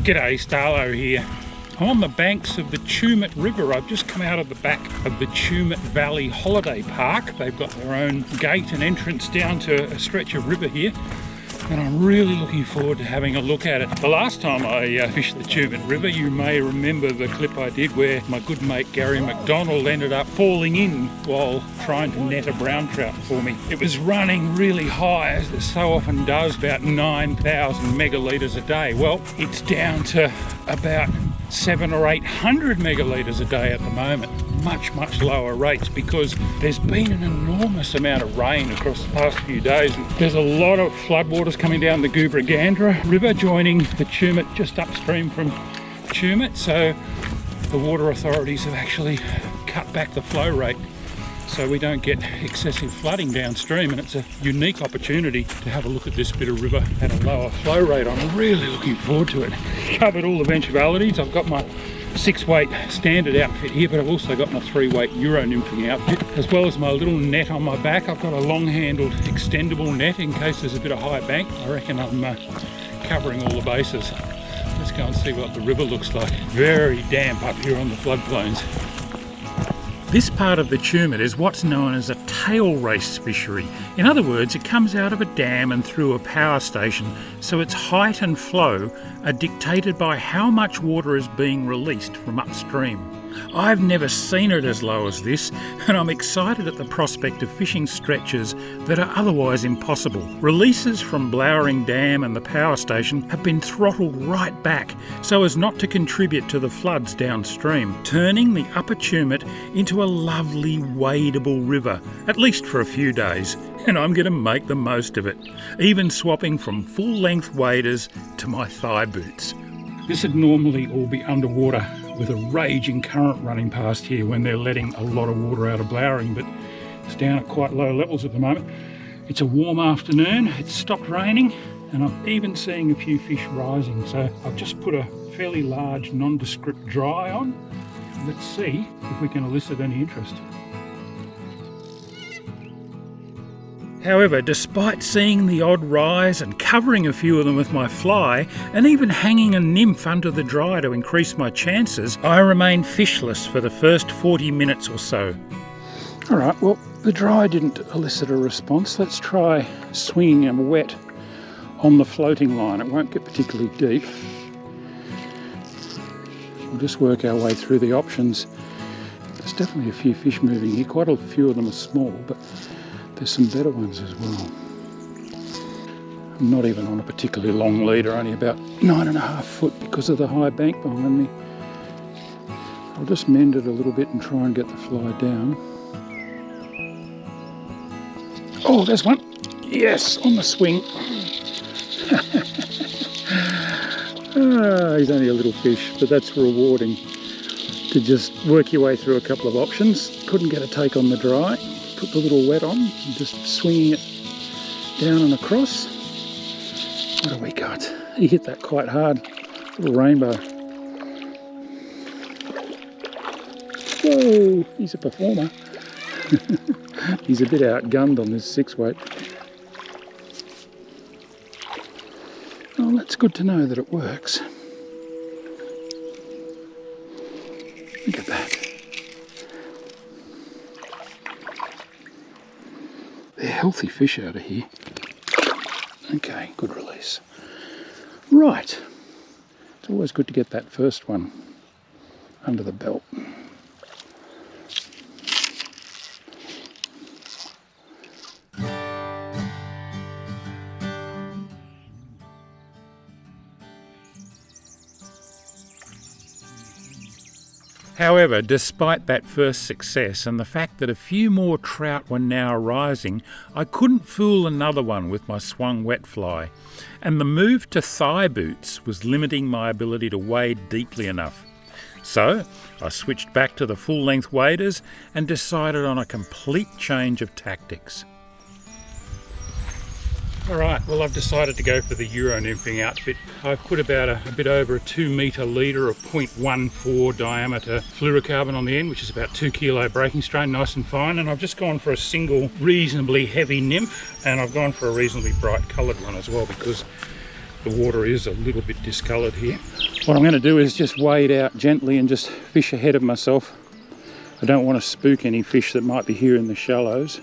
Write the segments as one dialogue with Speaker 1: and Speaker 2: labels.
Speaker 1: G'day, Starlo here. I'm on the banks of the Trout River. I've just come out of the back of the Trout Valley Holiday Park. They've got their own gate and entrance down to a stretch of river here, and I'm really looking forward to having a look at it. The last time I fished the Trout River, you may remember the clip I did where my good mate Gary McDonald ended up falling in while trying to net a brown trout for me. It was running really high, as it so often does, about 9,000 megalitres a day. Well, it's down to about 700 or 800 megalitres a day at the moment. Much lower rates because there's been an enormous amount of rain across the past few days. There's a lot of floodwaters coming down the Gandra River, joining the Trout just upstream from Trout. So the water authorities have actually cut back the flow rate so we don't get excessive flooding downstream, and it's a unique opportunity to have a look at this bit of river at a lower flow rate. I'm really looking forward to it. Covered all eventualities. I've got my 6-weight standard outfit here, but I've also got my 3-weight Euro nymphing outfit, as well as my little net on my back. I've got a long-handled extendable net in case there's a bit of high bank. I reckon I'm covering all the bases. Let's go and see what the river looks like. Very damp up here on the floodplains. This part of the Trout is what's known as a tail race fishery. In other words, it comes out of a dam and through a power station, so its height and flow are dictated by how much water is being released from upstream. I've never seen it as low as this, and I'm excited at the prospect of fishing stretches that are otherwise impossible. Releases from Blowering Dam and the power station have been throttled right back so as not to contribute to the floods downstream, turning the upper Trout into a lovely wadeable river, at least for a few days, and I'm going to make the most of it, even swapping from full-length waders to my thigh boots. This would normally all be underwater with a raging current running past here when they're letting a lot of water out of Blowering, but it's down at quite low levels at the moment. It's a warm afternoon, it's stopped raining, and I'm even seeing a few fish rising. So I've just put a fairly large nondescript dry on. Let's see if we can elicit any interest. However, despite seeing the odd rise and covering a few of them with my fly, and even hanging a nymph under the dry to increase my chances, I remained fishless for the first 40 minutes or so. Alright, well, the dry didn't elicit a response. Let's try swinging a wet on the floating line. It won't get particularly deep. We'll just work our way through the options. There's definitely a few fish moving here. Quite a few of them are small, but there's some better ones as well. I'm not even on a particularly long leader, only about 9.5 foot because of the high bank behind me. I'll just mend it a little bit and try and get the fly down. Oh, there's one. Yes, on the swing. He's only a little fish, but that's rewarding to just work your way through a couple of options. Couldn't get a take on the dry. Put the little wet on, and just swinging it down and across. What have we got? He hit that quite hard. Little rainbow. Whoa, he's a performer. He's a bit outgunned on this 6-weight. Oh, that's good to know that it works. Look at that. They're healthy fish out of here. Okay, good release. Right. It's always good to get that first one under the belt. However, despite that first success and the fact that a few more trout were now rising, I couldn't fool another one with my swung wet fly, and the move to thigh boots was limiting my ability to wade deeply enough. So I switched back to the full-length waders and decided on a complete change of tactics. Alright, well, I've decided to go for the Euro nymphing outfit. I've put about a bit over a 2 metre leader of 0.14 diameter fluorocarbon on the end, which is about 2 kilo breaking strain, nice and fine, and I've just gone for a single reasonably heavy nymph, and I've gone for a reasonably bright coloured one as well because the water is a little bit discoloured here. What I'm going to do is just wade out gently and just fish ahead of myself. I don't want to spook any fish that might be here in the shallows.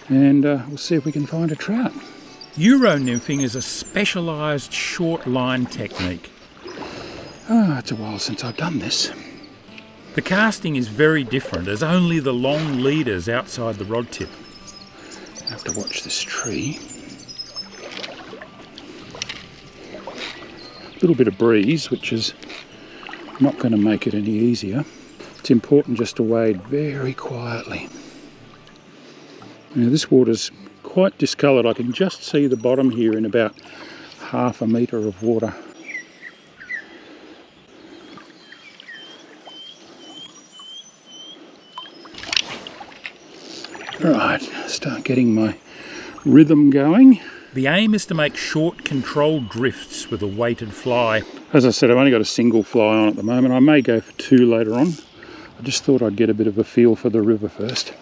Speaker 1: And we'll see if we can find a trout. Euro nymphing is a specialised short line technique. It's a while since I've done this. The casting is very different, as only the long leaders outside the rod tip. I have to watch this tree. A little bit of breeze, which is not going to make it any easier. It's important just to wade very quietly. Now this water's quite discoloured. I can just see the bottom here in about half a metre of water. Right, start getting my rhythm going. The aim is to make short, controlled drifts with a weighted fly. As I said, I've only got a single fly on at the moment. I may go for two later on. I just thought I'd get a bit of a feel for the river first.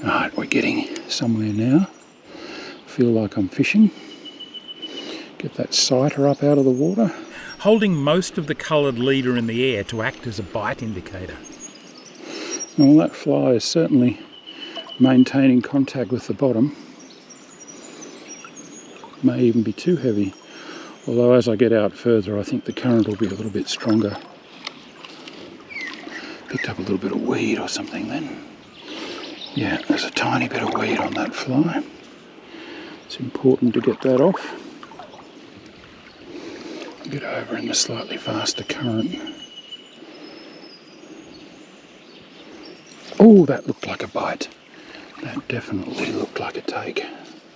Speaker 1: Right, we're getting somewhere now. Feel like I'm fishing. Get that sighter up out of the water. Holding most of the coloured leader in the air to act as a bite indicator. Well, that fly is certainly maintaining contact with the bottom. May even be too heavy, although as I get out further I think the current will be a little bit stronger. Picked up a little bit of weed or something then. Yeah, there's a tiny bit of weed on that fly. It's important to get that off. Get over in the slightly faster current. Oh, that looked like a bite. That definitely looked like a take.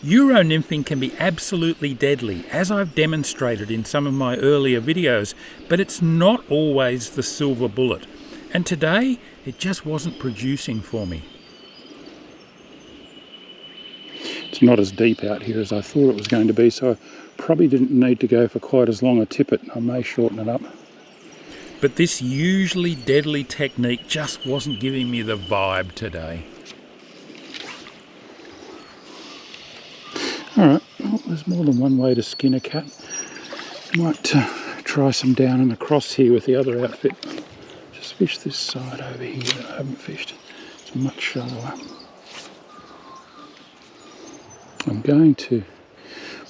Speaker 1: Euro nymphing can be absolutely deadly, as I've demonstrated in some of my earlier videos, but it's not always the silver bullet. And today, it just wasn't producing for me. It's not as deep out here as I thought it was going to be, so I probably didn't need to go for quite as long a tippet. I may shorten it up. But this usually deadly technique just wasn't giving me the vibe today. Alright, well, there's more than one way to skin a cat. Might try some down and across here with the other outfit. Just fish this side over here that I haven't fished. It's much shallower. I'm going to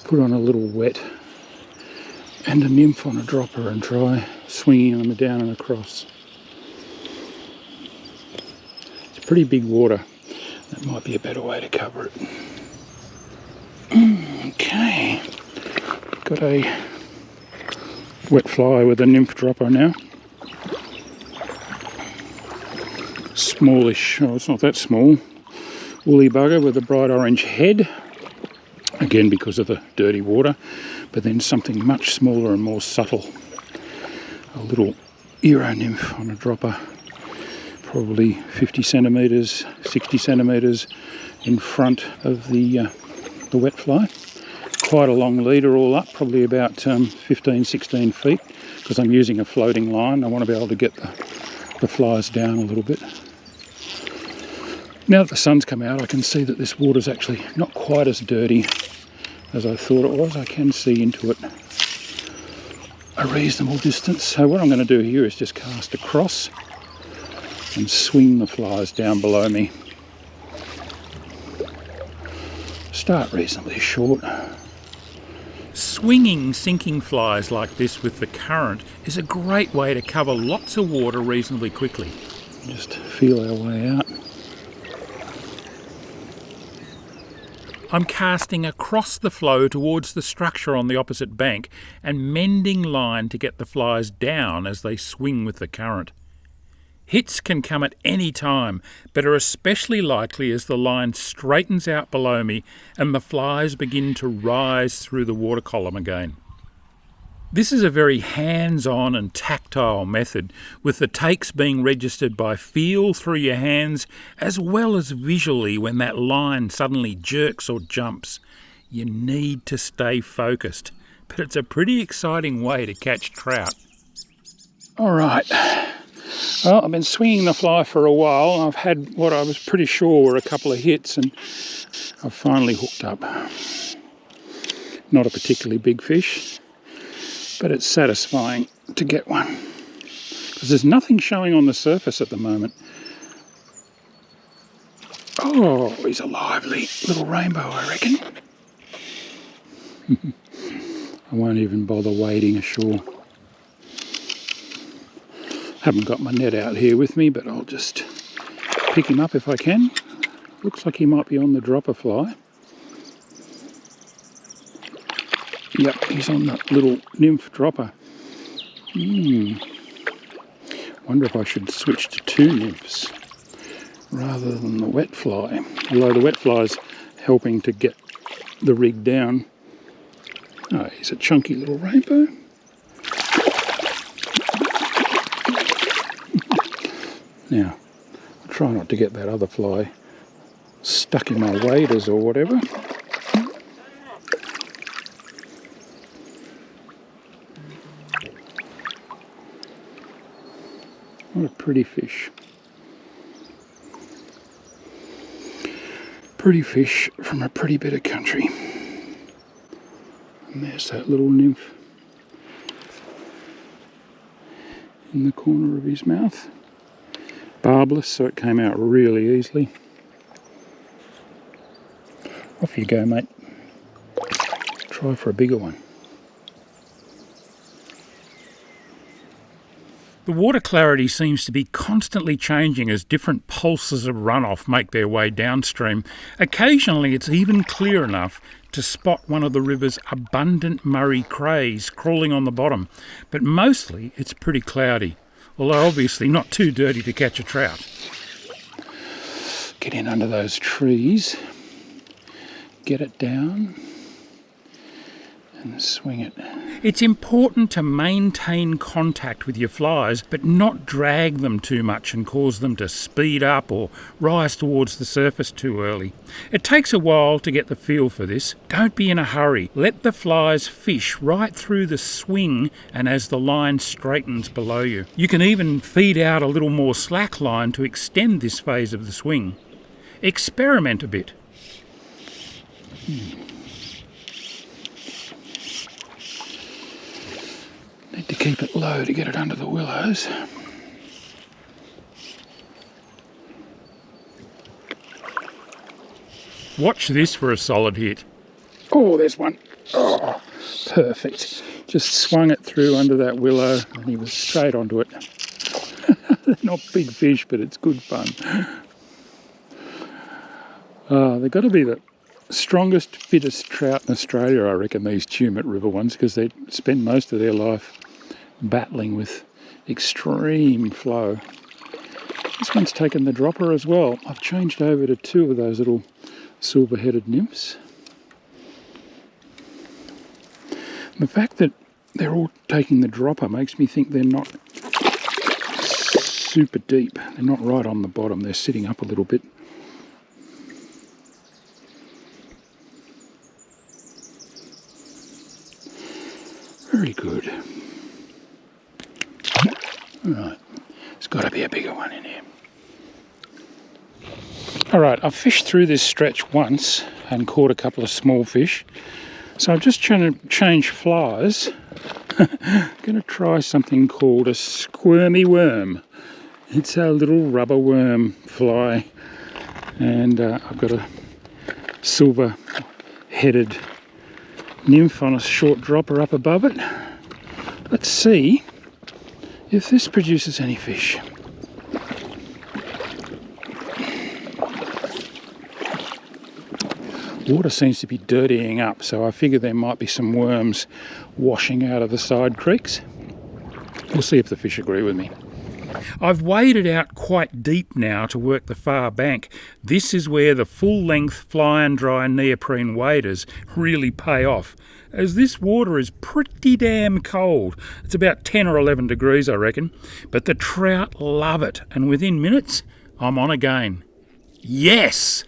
Speaker 1: put on a little wet and a nymph on a dropper and try swinging them down and across. It's pretty big water. That might be a better way to cover it. Okay, got a wet fly with a nymph dropper now. Smallish, oh it's not that small, woolly bugger with a bright orange head. Again because of the dirty water, but then something much smaller and more subtle. A little Euro nymph on a dropper, probably 50 centimetres, 60 centimetres in front of the wet fly. Quite a long leader all up, probably about 15, 16 feet, because I'm using a floating line. I want to be able to get the flies down a little bit. Now that the sun's come out, I can see that this water's actually not quite as dirty as I thought it was. I can see into it a reasonable distance. So what I'm going to do here is just cast across and swing the flies down below me. Start reasonably short. Swinging sinking flies like this with the current is a great way to cover lots of water reasonably quickly. Just feel our way out. I'm casting across the flow towards the structure on the opposite bank and mending line to get the flies down as they swing with the current. Hits can come at any time, but are especially likely as the line straightens out below me and the flies begin to rise through the water column again. This is a very hands-on and tactile method, with the takes being registered by feel through your hands as well as visually when that line suddenly jerks or jumps. You need to stay focused, but it's a pretty exciting way to catch trout. All right. Well, I've been swinging the fly for a while. I've had what I was pretty sure were a couple of hits and I've finally hooked up. Not a particularly big fish, but it's satisfying to get one. Because there's nothing showing on the surface at the moment. Oh, he's a lively little rainbow, I reckon. I won't even bother wading ashore. Haven't got my net out here with me, but I'll just pick him up if I can. Looks like he might be on the dropper fly. Yep, he's on that little nymph dropper. Wonder if I should switch to 2 nymphs rather than the wet fly. Although the wet fly's helping to get the rig down. Oh, he's a chunky little rainbow. Now, I'll try not to get that other fly stuck in my waders or whatever. What a pretty fish. Pretty fish from a pretty bit of country. And there's that little nymph in the corner of his mouth. Barbless, so it came out really easily. Off you go, mate. Try for a bigger one. The water clarity seems to be constantly changing as different pulses of runoff make their way downstream. Occasionally it's even clear enough to spot one of the river's abundant Murray crays crawling on the bottom, but mostly it's pretty cloudy, although obviously not too dirty to catch a trout. Get in under those trees, get it down and swing it. It's important to maintain contact with your flies, but not drag them too much and cause them to speed up or rise towards the surface too early. It takes a while to get the feel for this. Don't be in a hurry. Let the flies fish right through the swing and as the line straightens below you. You can even feed out a little more slack line to extend this phase of the swing. Experiment a bit. Need to keep it low to get it under the willows. Watch this for a solid hit. Oh, there's one. Oh, perfect. Just swung it through under that willow and he was straight onto it. They're not big fish, but it's good fun. They've got to be the strongest, fittest trout in Australia, I reckon, these Tumut River ones, because they spend most of their life battling with extreme flow. This one's taken the dropper as well. I've changed over to 2 of those little silver-headed nymphs. And the fact that they're all taking the dropper makes me think they're not super deep. They're not right on the bottom. They're sitting up a little bit. Very good. Alright, there's got to be a bigger one in here. Alright, I've fished through this stretch once and caught a couple of small fish. So I'm just trying to change flies. I'm going to try something called a squirmy worm. It's a little rubber worm fly. And I've got a silver-headed nymph on a short dropper up above it. Let's see if this produces any fish. Water seems to be dirtying up, so I figure there might be some worms washing out of the side creeks. We'll see if the fish agree with me. I've waded out quite deep now to work the far bank. This is where the full-length fly and dry neoprene waders really pay off, as this water is pretty damn cold. It's about 10 or 11 degrees, I reckon. But the trout love it, and within minutes, I'm on again. Yes!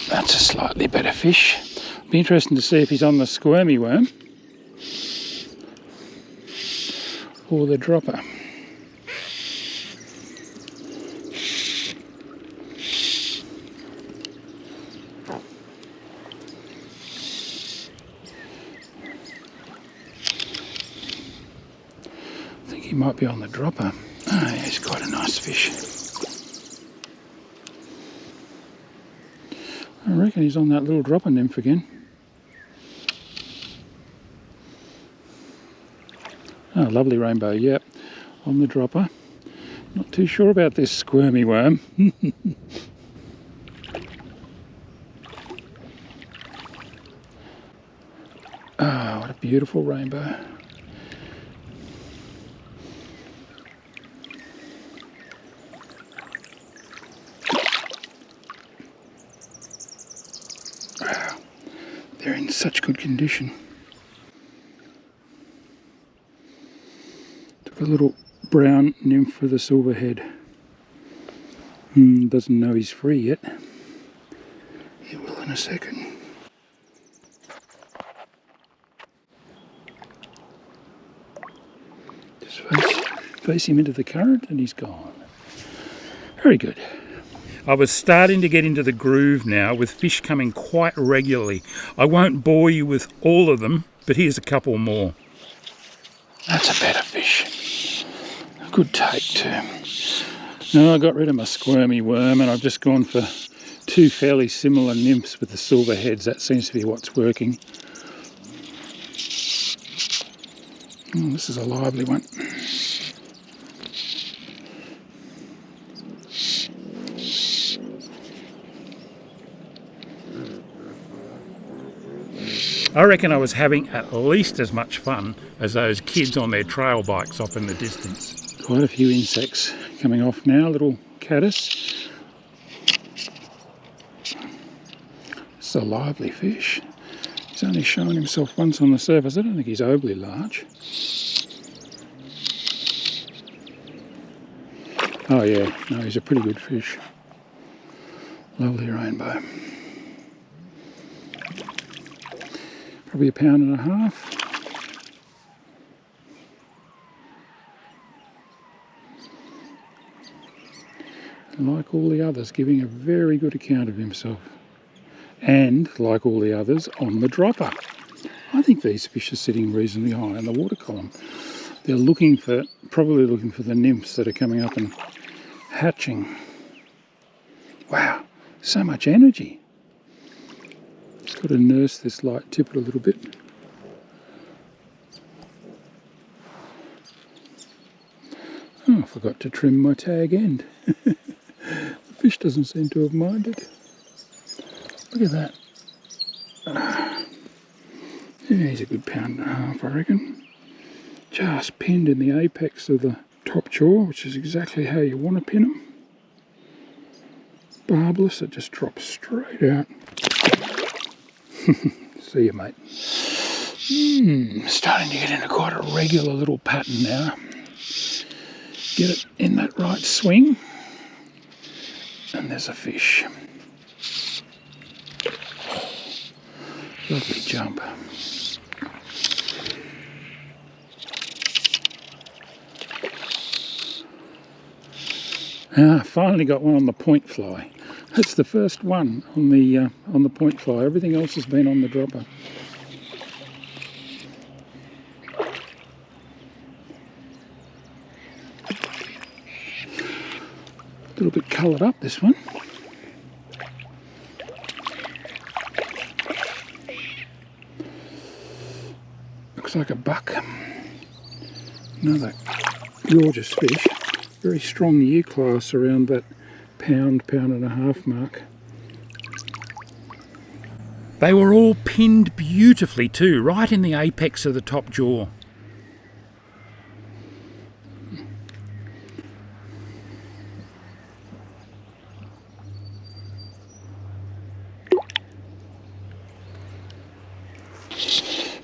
Speaker 1: That's a slightly better fish. Be interesting to see if he's on the squirmy worm or the dropper. he might be on the dropper. Oh, yeah, he's quite a nice fish. I reckon he's on that little dropper nymph again. Oh, lovely rainbow, yep, on the dropper. Not too sure about this squirmy worm. Ah, oh, what a beautiful rainbow. Wow, they're in such good condition. Took a little brown nymph with a silver head. Doesn't know he's free yet. He will in a second. Just face him into the current and he's gone. Very good. I was starting to get into the groove now with fish coming quite regularly. I won't bore you with all of them, but here's a couple more. That's a better fish. Good take too. Now I got rid of my squirmy worm and I've just gone for two fairly similar nymphs with the silver heads. That seems to be what's working. Oh, this is a lively one. I reckon I was having at least as much fun as those kids on their trail bikes off in the distance. Quite a few insects coming off now, little caddis. It's a lively fish. He's only shown himself once on the surface. I don't think he's overly large. Oh yeah, no, he's a pretty good fish. Lovely rainbow. Probably 1.5 pounds. And like all the others, giving a very good account of himself. And like all the others, on the dropper. I think these fish are sitting reasonably high in the water column. They're probably looking for the nymphs that are coming up and hatching. Wow, so much energy. Just got to nurse this light tippet a little bit. Oh, I forgot to trim my tag end. The fish doesn't seem to have minded. Look at that. Yeah, he's a good 1.5 pounds, I reckon. Just pinned in the apex of the top jaw, which is exactly how you want to pin them. Barbless, it just drops straight out. See you, mate. Starting to get into quite a regular little pattern now. Get it in that right swing, and there's a fish. Lovely jump. Finally got one on the point fly. That's the first one on the point fly. Everything else has been on the dropper. A little bit coloured up, this one. Looks like a buck. Another gorgeous fish. Very strong year class around that pound and a half mark. They were all pinned beautifully too, right in the apex of the top jaw.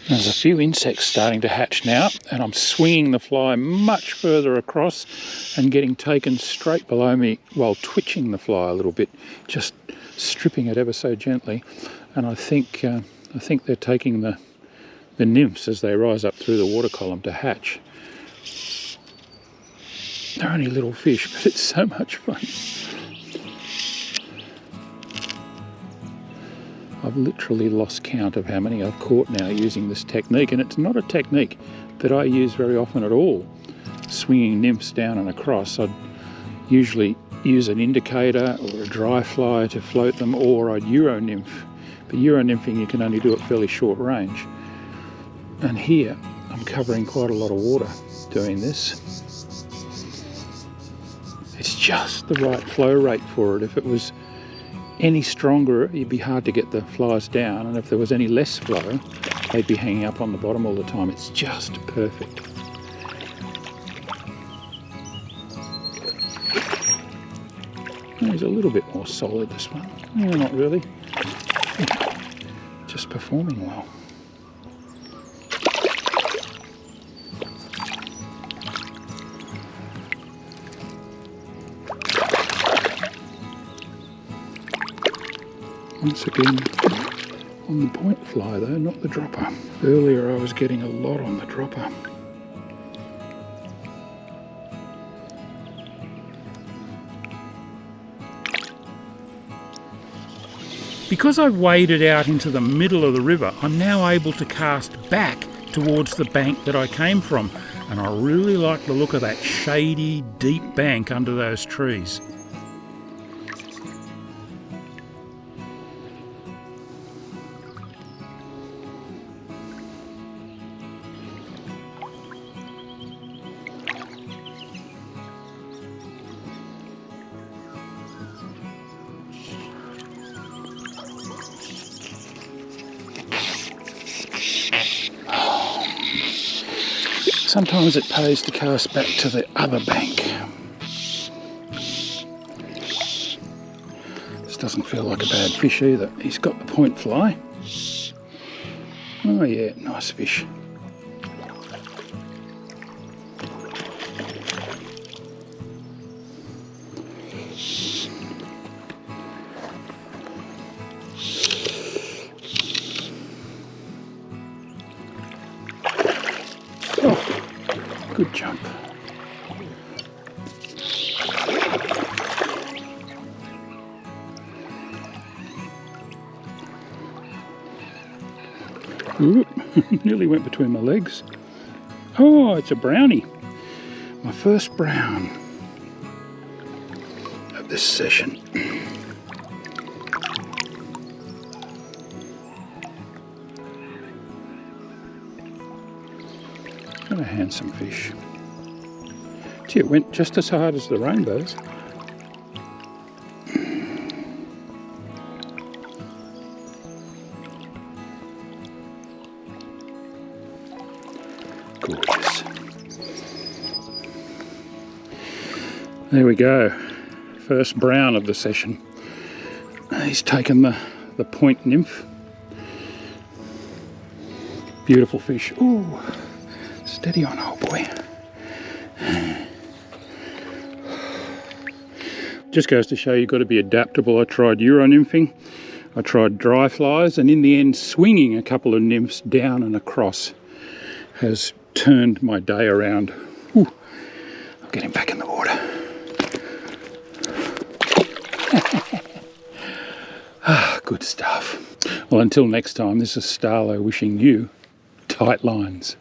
Speaker 1: There's a few insects starting to hatch now, and I'm swinging the fly much further across and getting taken straight below me while twitching the fly a little bit, just stripping it ever so gently. And I think they're taking the nymphs as they rise up through the water column to hatch. They're only little fish, but it's so much fun. I've literally lost count of how many I've caught now using this technique, and it's not a technique that I use very often at all. swinging nymphs down and across, I'd usually use an indicator or a dry fly to float them, or I'd Euro nymph. But Euro nymphing you can only do at fairly short range. And here I'm covering quite a lot of water doing this. It's just the right flow rate for it. If it was any stronger, it'd be hard to get the flies down, and if there was any less flow, they'd be hanging up on the bottom all the time. It's just perfect. He's a little bit more solid, this one. No, not really. Just performing well. Once again, on the point fly though, not the dropper. Earlier I was getting a lot on the dropper. Because I've waded out into the middle of the river, I'm now able to cast back towards the bank that I came from, and I really like the look of that shady, deep bank under those trees. Sometimes it pays to cast back to the other bank. This doesn't feel like a bad fish either. He's got the point fly. Oh yeah, nice fish. Good jump. Ooh, nearly went between my legs. Oh, it's a brownie. My first brown of this session. What a handsome fish. Gee, it went just as hard as the rainbows. Gorgeous. There we go. First brown of the session. He's taken the point nymph. Beautiful fish. Ooh. Steady on, old boy. Just goes to show you've got to be adaptable. I tried Euro nymphing, I tried dry flies, and in the end swinging a couple of nymphs down and across has turned my day around. Ooh, I'll get him back in the water. Good stuff. Well, until next time, this is Starlo wishing you tight lines.